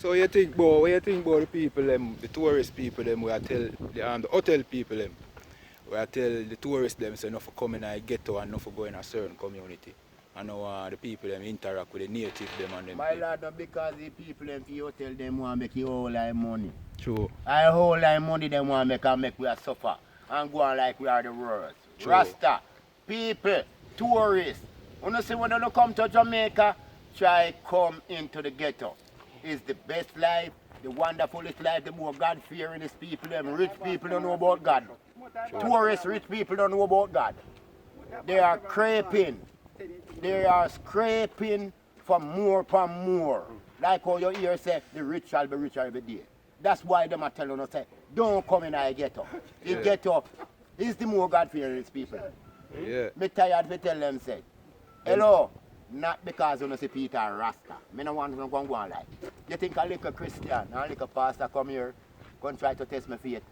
So what you think about the people them, the tourist people them, where I tell the hotel people them, where I tell the tourists them say not for come in a ghetto and not for go in a certain community. I know the people them interact with the native them and them. My lad, not because the people them for hotel them want make you whole lot of money. True. I whole lot of money them want make and make we a suffer and go on like we are the worst. True. Rasta, people, tourists. When you see when you come to Jamaica, try come into the ghetto. It's the best life, the wonderfulest life, the more God-fearing people. Them rich people don't know about God. Tourists, rich people don't know about God. They are scraping. They are scraping for more and more. Like how you hear say, the rich shall be richer every day. That's why them are telling us, say, don't come in the ghetto. The ghetto is the more God-fearing people. Yeah. Me tired to tell them, say, hello. Not because you see Peter and Rasta. I don't want to go on like. You think a little Christian and a little pastor come here, go and try to test my faith,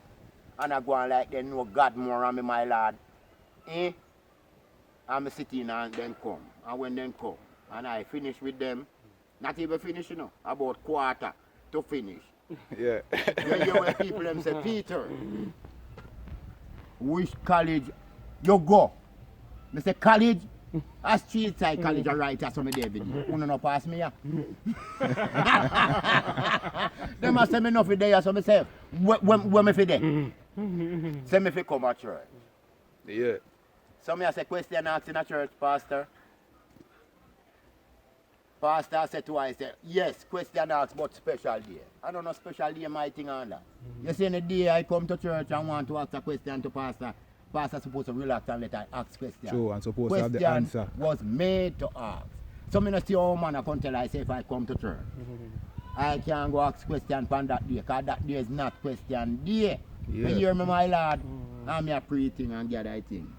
and I go on like they know God more than me, my lad. Eh? I'm sitting and then come. And when they come, and I finish with them, not even finish, you know, about quarter to finish. Yeah. You hear when people them say, Peter, which college you go? They say, college? A street side college are right as some David. You no pass me, yeah. They must say me nothing there, so me say, when me fi there? Say me fi come at church. Yeah. So me say question asked in a church, pastor. Pastor said to I say, yes, question asked about special day. I don't know special day my thing on that. You see, in the day I come to church and want to ask a question to pastor. Pastor supposed to relax and let I ask question. True, and supposed to have the answer. Was made to ask. So me not see how man I come tell I say if I come to church. I can't go ask question on that day, because that day is not question day. Yeah. You hear me, my lad? I'm a pre-thing and get that thing.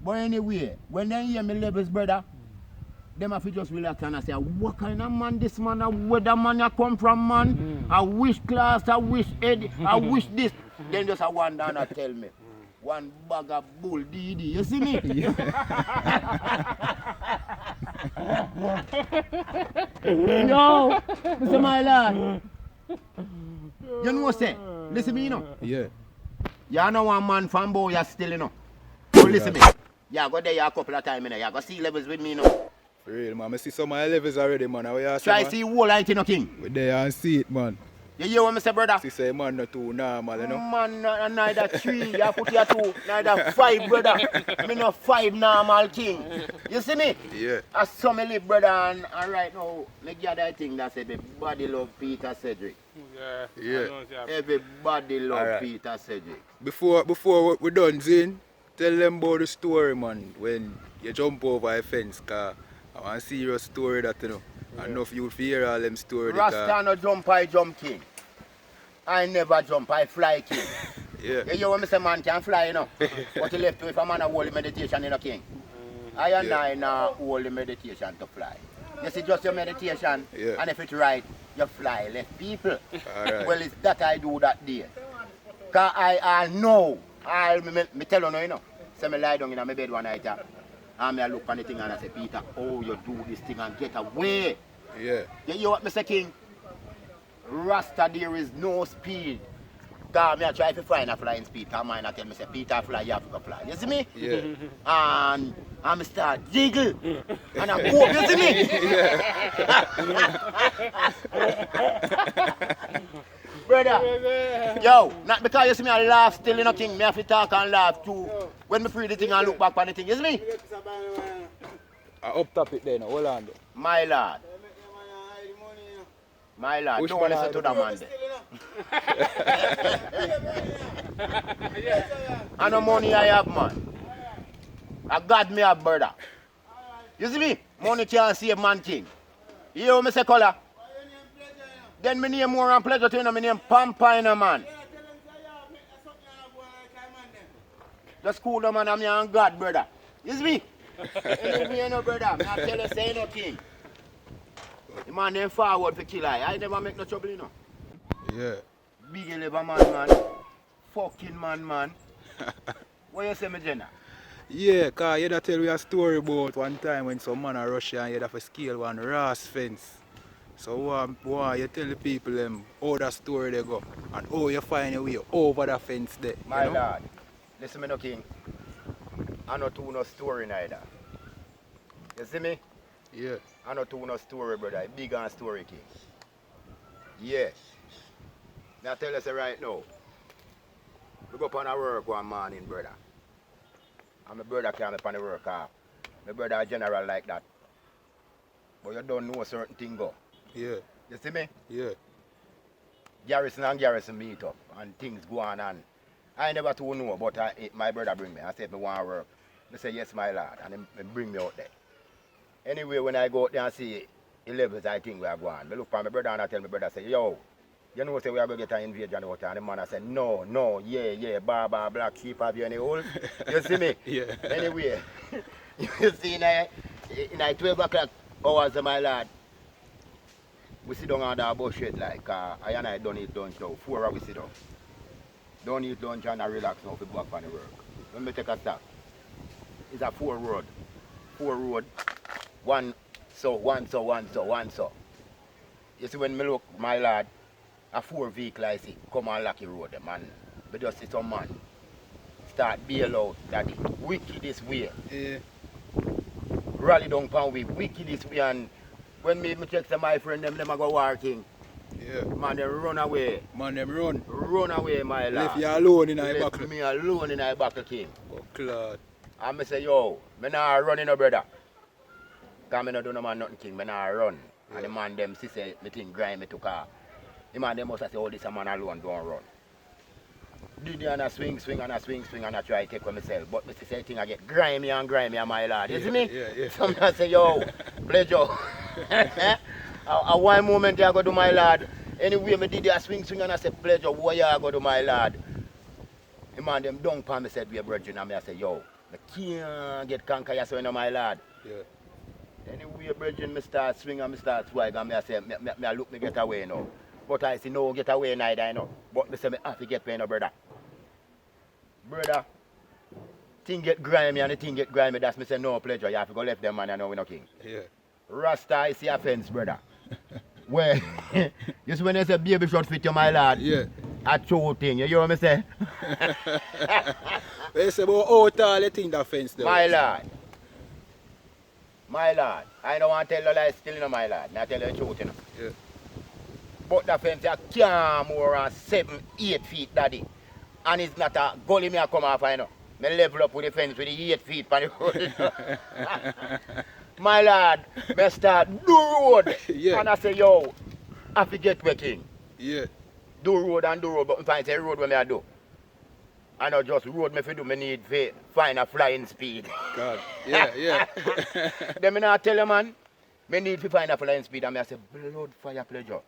But anyway, when they hear me levels, brother, them have to just relax and I say, what kind of man this man, where the man you come from, man? I wish class, I wish Eddie, I wish this. Then just a one down and tell me. One bag of bull DD, you see me? Yo, Mr. My lad. You know what say? Listen me, you know. Yeah. You know one man from boy, you still, you know. So listen me. You go there a couple of times, you know. You go see levels with me, you know. For real, man. I see some of the levels already, man. Try see whole light, you know, king. We there and see it, man. You hear what I say, brother? See, say man not too normal, you know. Man, neither 3, you put here 2, neither 5, brother. Me no 5 normal king. You see me? Yeah. I saw me live, brother, and right now, me get that thing that said everybody love Peter Cedric. Yeah. Everybody love Alright. Peter Cedric. Before we done, Zin, tell them about the story, man, when you jump over a fence, cause I want to see your story that, you know. I know if you hear all them stories. Rasta no jump, I jump king. I never jump, I fly king. Yeah. You hear when me say man can fly, you know. But you left to if a man a hold the meditation in a king. I and I now hold the meditation to fly. You see just your meditation, Yeah. and if it's right, you fly left people. Alright. Well, it's that I do that day. Because I know, me tell you now, you know. Say me lie down in my bed one night, and I look on the thing and I say, Peter, oh, you do this thing and get away. Yeah. You hear what me say, king? Rasta, there is no speed. Because I try to find a flying speed. Because mine tell me, say, Peter fly, you have to go fly. You see me? Yeah. And I start jiggle. And I go, you see me? Brother, yo, not because you see me I laugh still in a king. Me have to talk and laugh too. When me free the thing and look back on the thing. You see me? Up top it then, hold on there. My lord. My lord, Which don't one listen I to that man there. I no money I have, man. I got me a brother. You see me? Money can't save man king. You hear me say color? Then me name more and pleasure to you know, me name Pampina, man. Just cool the man, I'm your God, brother. You see me? Anyway, you know, brother, me I tell you, say no king. The man then forward for kill I never make no trouble, you know. Yeah. Big liver man. Fucking man. What you say, me, Jenna? Yeah, cause you da tell me a story about one time when some man a rush and you have to scale one Ross fence. So why you tell the people them how that story they go and how you find your way over the fence there. My you know? lord, listen me no king. I not too no story neither. You see me? Yeah. I not too no story, brother. Big on story king. Yeah. Now tell us right now. We go up on a work one morning, brother. And my brother came up on the work car. My brother a general like that. But you don't know a certain thing go. Yeah. You see me? Yeah. Garrison and Garrison meet up and things go on and I never too know, but my brother bring me. I said, me want to work. I say, yes, my lord. And he bring me out there. Anyway, when I go out there and see the levels I think we are going, I look for my brother and I tell my brother, I say, yo, you know, say we are going to get an invasion out there. And the man I said, no, yeah, black sheep have you any hole? You see me? Yeah. Anyway, you see, in 12 o'clock hours, my lord, we sit down on that bullshit like, I and I don't eat lunch now. 4 hours we sit down. Don't eat lunch and I relax now for back on the work. Let me take a stop. It's a 4 road. 4 road. One so. You see when me look, my lad, a 4 vehicle I see come on Lucky Road, man. But just see some man start bail out that it wicked this way. Yeah. Rally down pound we wicked this way and when me check to my friend them a go working. Yeah. Man, they run away. Man, them run. Run away, my lad. Left you alone in a Left buckle. me alone in a buckle, king. Oh, Claude. And I say, yo, me nah run no brother. Because I don't do no man nothing, king. Me nah run. Yeah. And the man them see say, me think grind me to car. The man them must say, oh, this a man alone, don't run. Did you and a swing and I try to take for myself. But me say, thing I get grimy, my lad. You see me? Yeah. Some man say, yo, Pedro. One moment I go to my lad. Anyway, me did a swing and I said, Pedro, what you go to my lad? The man them down pan me said, we are brethren. And I say, yo, I can't get conquer so you my lad. Yeah. Anyway, brethren, me start swing and me start swag and I say, me look me get away now. But I say, no, get away neither, you know. But me say, me have to get away now, brother. Brother, thing get grimy and the thing get grimy, that's me say, no, Pedro, you have to go left them man, I know we no king. Yeah. Rasta is the offense, brother. Well, you see when they say baby shot fit you, my lad? Yeah. A true thing, you hear what me say? They say about how tall you think that fence there My is? lad, I don't want to tell you lies still, you know, my lad. Not tell you the truth, you know. Yeah. But the fence is can't more than 7, 8 feet, daddy. And it's not a gully me a come off, you know. Me level up with the fence with the 8 feet on the road. My lad, me start do road. Yeah. And I say, yo, I forget where king. Yeah. Do road, but I find say road when I do. I not just road me fi do, me need to find a flying speed. God. Yeah. Then me not tell you, man, me need to find a flying speed. And I say, blood fire pleasure.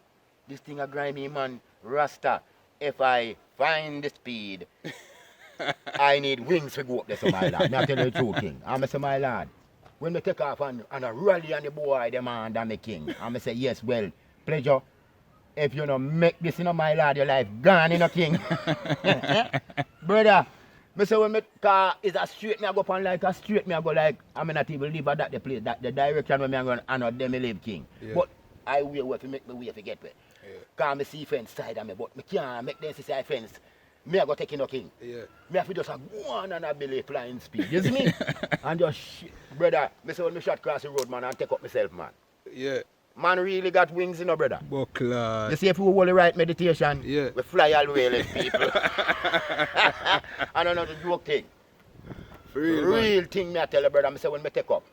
This thing a grimy, man. Rasta, if I find the speed, I need wings to go up there, so my lad. Me I tell you the truth, king. And I say, my lad, when me take off and a rally on the boy, the man, and the king. And I say, yes, well, pleasure. If you don't make this, you know, my lad, your life gone, you know, king. Brother, me say when my car is a straight, me I go on like a straight, me I go like, I may not even live at that the place, that the direction where me I go and not them me live, king. Yeah. But I will to make me way to get where. Yeah. Because me see fence side of me, but me can't make them see side fence. Me I go take in no king. Yeah. Me have to just go on and a belly flying speed, you see me? And just, brother, me say when me shot cross the road, man, and take up myself, man. Yeah. Man really got wings, you know, brother. But Claude. You see if we hold the right meditation, Yeah. we fly all the way like people. I don't know the joke thing. For real, man. Thing me I tell you, brother, I say when me take up,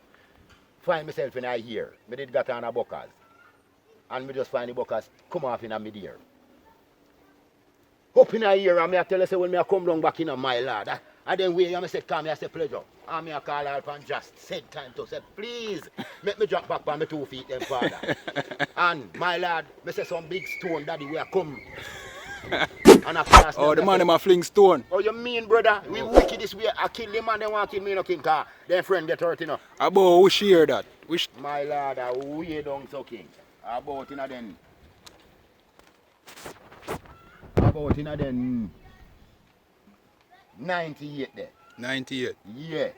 find myself in a ear. Me did got on a buckers. And me just find the buckers come off in a mid-ear. Up in a ear and me I tell you say when me I come down back in a my lad. And then way I say come me I say pleasure. And me I call out and just said time to say please make me drop back by my 2 feet then father. And my lad, me say some big stone daddy where I come. And I pass Oh, the them, man them a fling stone. oh, you mean, brother? We wicked this way. I kill the man, they want to kill me, no king, car. Their friend get hurt, you know. About who share that? Which My lord, I way down so king. About, you know, then. About, you know, then. 98 there. 98. Yeah.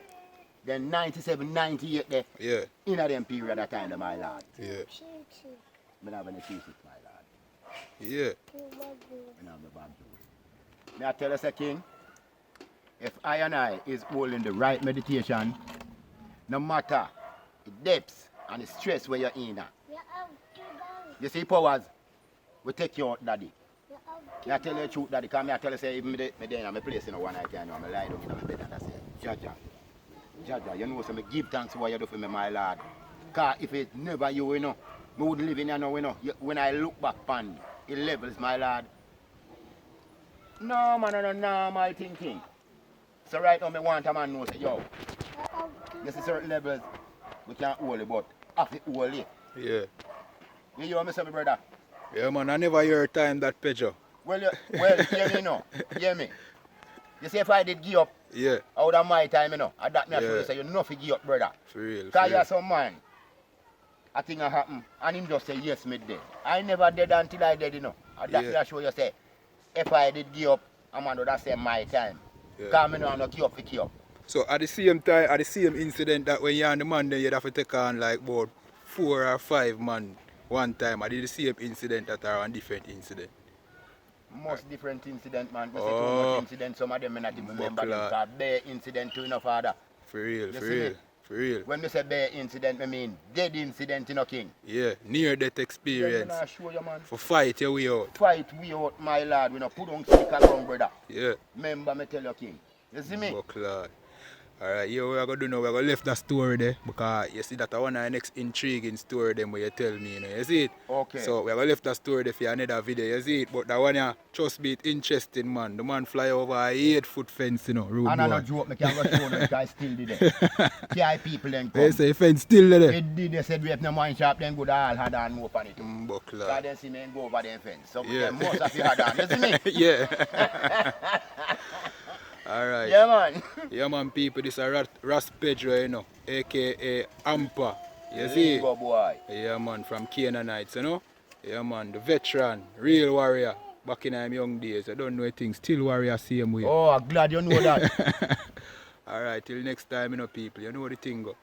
Then 97, 98 there. Yeah. In a them period of time, my lord. Yeah. I have any pieces, my lad. Yeah. I have the bag juice. May I tell you, say, King, if I is holding the right meditation, no matter the depths and the stress where you're in, you see powers, we take you out, daddy. I tell you the truth, daddy, because I tell you, say, even me there in my place, you know, one night, you know, I lie down in my bed and I say, Jaja, you know, so I give thanks for what you do for me, my lord. Because if it's never you, you know, I wouldn't live in here now, you know. When I look back on the levels, my lord, no, man, no normal thinking. So right now, I want a man to know, say, yo, you see certain levels, we can't hold it, but have to hold it. Yeah. You hear me say, my brother? Yeah, man, I never hear a time that Pedro. Well, hear me now. Hear me. You see, if I did give up, Yeah. out of my time, you know, I that me Yeah. show you say, you know, give up, brother. For real. Because you're some man, a thing happen, and him just say, yes, me dead. I never dead until I dead, you know. And that me show you say, if I did give up, I'm going to say my time. Because I know I'm not give up for give up. So at the same time, at the same incident that when you're on the man, then you'd have to take on like about 4 or 5 man one time. I did the same incident that are on different incident. Most different incident, man. We say too much incident, some of them may not even remember them. Because bare incident too, enough, father. For real, You for see real, me? for real. When we say bare incident, I mean dead incident, you know, King. Yeah, near death experience. Yeah, show you, man. For fight your way out. Fight we out, my lad. We not put on stick around, brother. Yeah. Remember me tell you, King. You see me? Buckler. Alright, here we are going to do now. We're going to left that story there because you see that one of the next intriguing story them where you tell me, you know. You see it? Okay. So we're going to left that story there for another video, you see it? But that one here, trust me, it's interesting, man. The man fly over a 8-foot fence, you know, road And boy. I no joke, I can't go show them because still did it. KI people then come. They say fence still there. They did, they said we have no mine shop, then go to all had on more on it. Buckler. So then see me and go over the fence. So Yeah. most of you had on, you see me? Yeah. Alright. Yeah, man. Yeah, man, people, this is Ras Pedro, you know, aka Ampa. You see? Go boy. Yeah, man, from Canaanites, you know? Yeah, man, the veteran, real warrior. Back in my young days, I don't know anything, still warrior same way. Oh, I'm glad you know that. Alright, till next time, you know, people, you know the thing go.